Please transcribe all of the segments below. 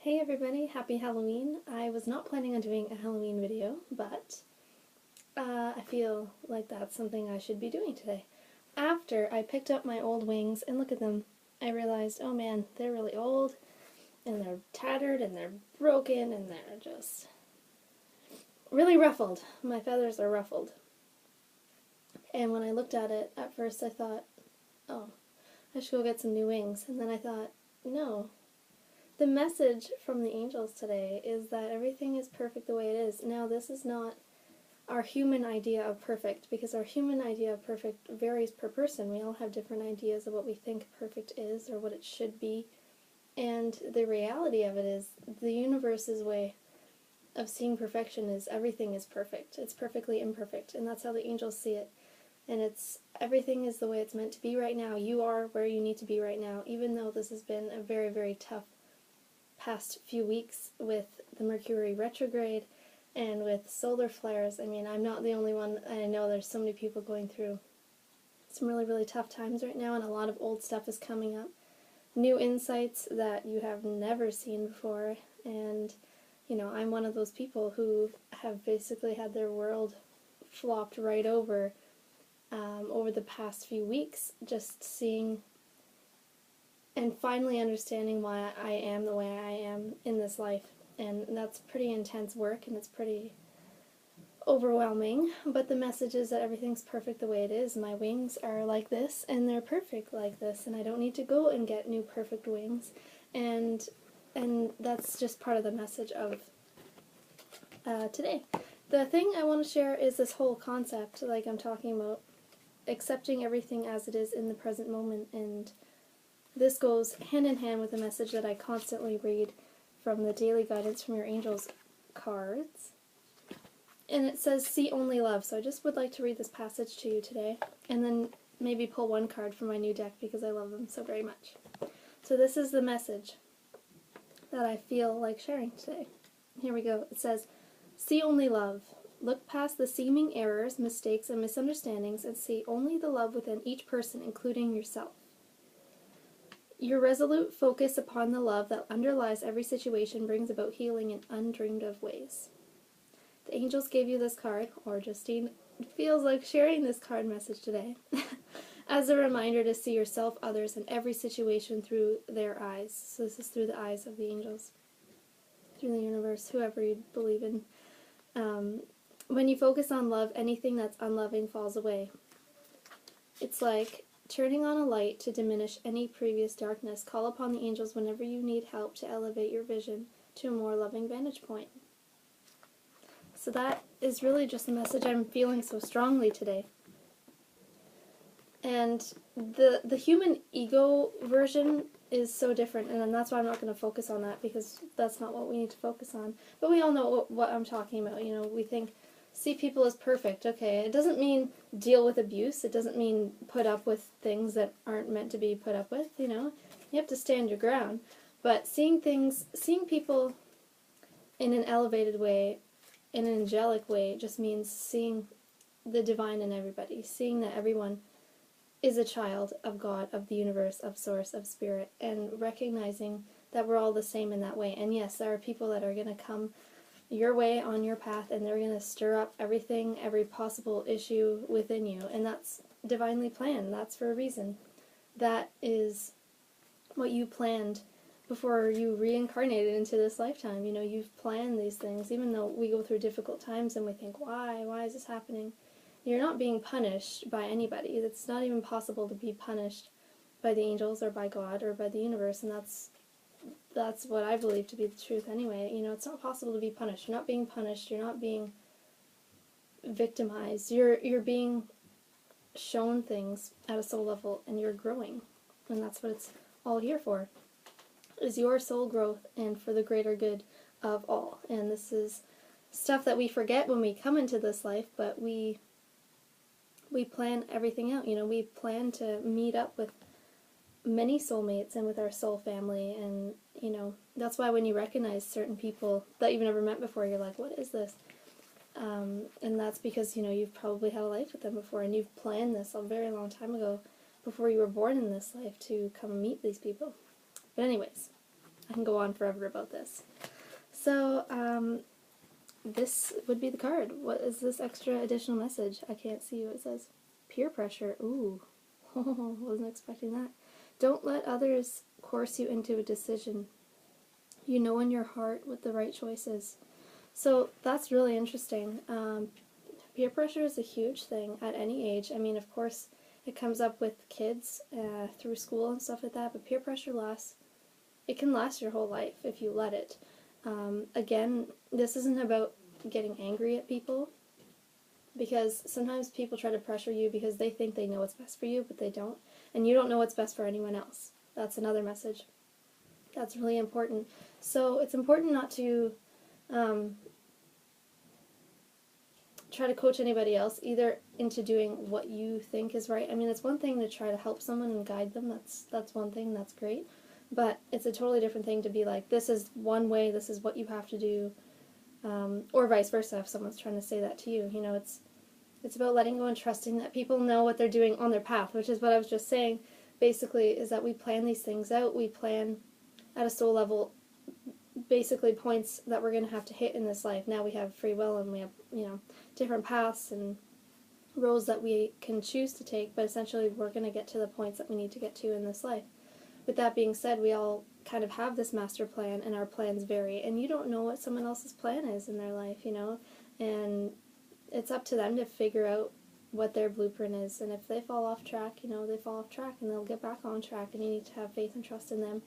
Hey everybody, happy Halloween. I was not planning on doing a Halloween video, but I feel like that's something I should be doing today. After I picked up my old wings and look at them, I realized, oh man, they're really old, and they're tattered, and they're broken, and they're just really ruffled. My feathers are ruffled. And when I looked at it, at first I thought, oh, I should go get some new wings. And then I thought, no. The message from the angels today is that everything is perfect the way it is. Now, this is not our human idea of perfect, because our human idea of perfect varies per person. We all have different ideas of what we think perfect is or what it should be. And the reality of it is the universe's way of seeing perfection is everything is perfect. It's perfectly imperfect, and that's how the angels see it. And it's everything is the way it's meant to be right now. You are where you need to be right now, even though this has been a very, very tough past few weeks with the Mercury retrograde and with solar flares. I mean, I'm not the only one. I know there's so many people going through some really, really tough times right now, and a lot of old stuff is coming up. New insights that you have never seen before, and, you know, I'm one of those people who have basically had their world flopped right over the past few weeks, just seeing and finally understanding why I am the way I am in this life. And that's pretty intense work, and it's pretty overwhelming, but the message is that everything's perfect the way it is. My wings are like this, and they're perfect like this, and I don't need to go and get new perfect wings, and that's just part of the message of today. The thing I want to share is this whole concept, like I'm talking about, accepting everything as it is in the present moment, and this goes hand in hand with a message that I constantly read from the Daily Guidance from Your Angels cards. And it says, see only love. So I just would like to read this passage to you today, and then maybe pull one card from my new deck because I love them so very much. So this is the message that I feel like sharing today. Here we go. It says, see only love. Look past the seeming errors, mistakes, and misunderstandings and see only the love within each person, including yourself. Your resolute focus upon the love that underlies every situation brings about healing in undreamed of ways. The angels gave you this card, or Justine feels like sharing this card message today, as a reminder to see yourself, others, and every situation through their eyes. So this is through the eyes of the angels, through the universe, whoever you believe in. When you focus on love, anything that's unloving falls away. It's like turning on a light to diminish any previous darkness. Call upon the angels whenever you need help to elevate your vision to a more loving vantage point. So that is really just the message I'm feeling so strongly today. And the human ego version is so different, and that's why I'm not going to focus on that, because that's not what we need to focus on. But we all know what I'm talking about. You know, we think, see people as perfect. Okay, it doesn't mean deal with abuse. It doesn't mean put up with things that aren't meant to be put up with, you know. You have to stand your ground. But seeing people in an elevated way, in an angelic way, just means seeing the divine in everybody, seeing that everyone is a child of God, of the universe, of source, of spirit, and recognizing that we're all the same in that way. And yes, there are people that are going to come your way on your path, and they're going to stir up everything, every possible issue within you, and that's divinely planned. That's for a reason. That is what you planned before you reincarnated into this lifetime. You know, you've planned these things, even though we go through difficult times and we think, why is this happening? You're not being punished by anybody. It's not even possible to be punished by the angels or by God or by the universe, and that's what I believe to be the truth anyway. You know, it's not possible to be punished. You're not being punished. You're not being victimized. You're being shown things at a soul level, and you're growing. And that's what it's all here for, is your soul growth and for the greater good of all. And this is stuff that we forget when we come into this life, but we plan everything out. You know, we plan to meet up with many soulmates and with our soul family, and you know, that's why when you recognize certain people that you've never met before, you're like, what is this? And that's because, you know, you've probably had a life with them before, and you've planned this a very long time ago, before you were born in this life, to come and meet these people. But anyways, I can go on forever about this. So, this would be the card. What is this extra additional message? I can't see what it says. Peer pressure. Ooh. Wasn't expecting that. Don't let others coerce you into a decision. You know in your heart what the right choice is. So that's really interesting. Peer pressure is a huge thing at any age. I mean, of course, it comes up with kids through school and stuff like that, but peer pressure it can last your whole life if you let it. Again, this isn't about getting angry at people, because sometimes people try to pressure you because they think they know what's best for you, but they don't. And you don't know what's best for anyone else. That's another message. That's really important. So it's important not to try to coach anybody else either into doing what you think is right. I mean, it's one thing to try to help someone and guide them. That's one thing. That's great. But it's a totally different thing to be like, this is one way, this is what you have to do, or vice versa if someone's trying to say that to you. You know, it's about letting go and trusting that people know what they're doing on their path, which is what I was just saying, basically, is that we plan these things out. We plan at a soul level basically points that we're going to have to hit in this life. Now we have free will and we have, different paths and roads that we can choose to take, but essentially we're going to get to the points that we need to get to in this life. With that being said, we all kind of have this master plan, and our plans vary, and you don't know what someone else's plan is in their life, and it's up to them to figure out what their blueprint is, and if they fall off track, they fall off track, and they'll get back on track, and you need to have faith and trust in them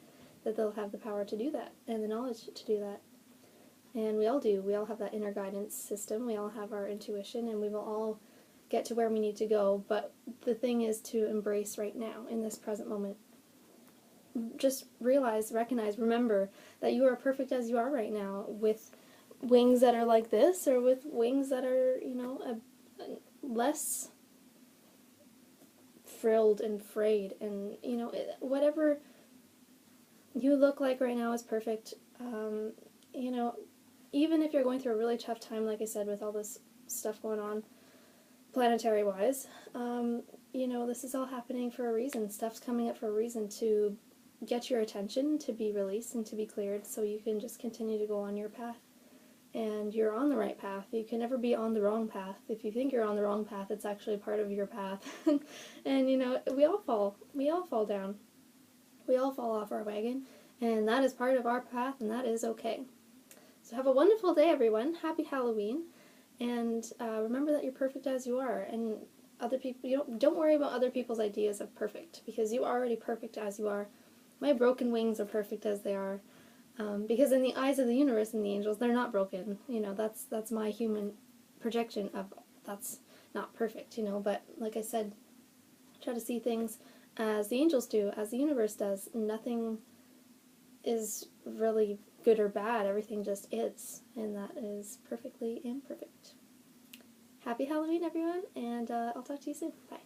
that they'll have the power to do that, and the knowledge to do that. And we all do. We all have that inner guidance system, we all have our intuition, and we will all get to where we need to go, but the thing is to embrace right now, in this present moment. Just realize, recognize, remember that you are perfect as you are right now, with wings that are like this, or with wings that are, less frilled and frayed, and, whatever you look like right now is perfect. Even if you're going through a really tough time, like I said, with all this stuff going on, planetary-wise, this is all happening for a reason. Stuff's coming up for a reason to get your attention, to be released and to be cleared, so you can just continue to go on your path. And you're on the right path. You can never be on the wrong path. If you think you're on the wrong path, it's actually part of your path. And we all fall. We all fall down. We all fall off our wagon, and that is part of our path, and that is okay. So have a wonderful day, everyone. Happy Halloween, and remember that you're perfect as you are. And other people, don't worry about other people's ideas of perfect, because you are already perfect as you are. My broken wings are perfect as they are, because in the eyes of the universe and the angels, they're not broken. That's my human projection of that's not perfect. But like I said, try to see things as the angels do, as the universe does. Nothing is really good or bad. Everything just is, and that is perfectly imperfect. Happy Halloween, everyone, and I'll talk to you soon. Bye.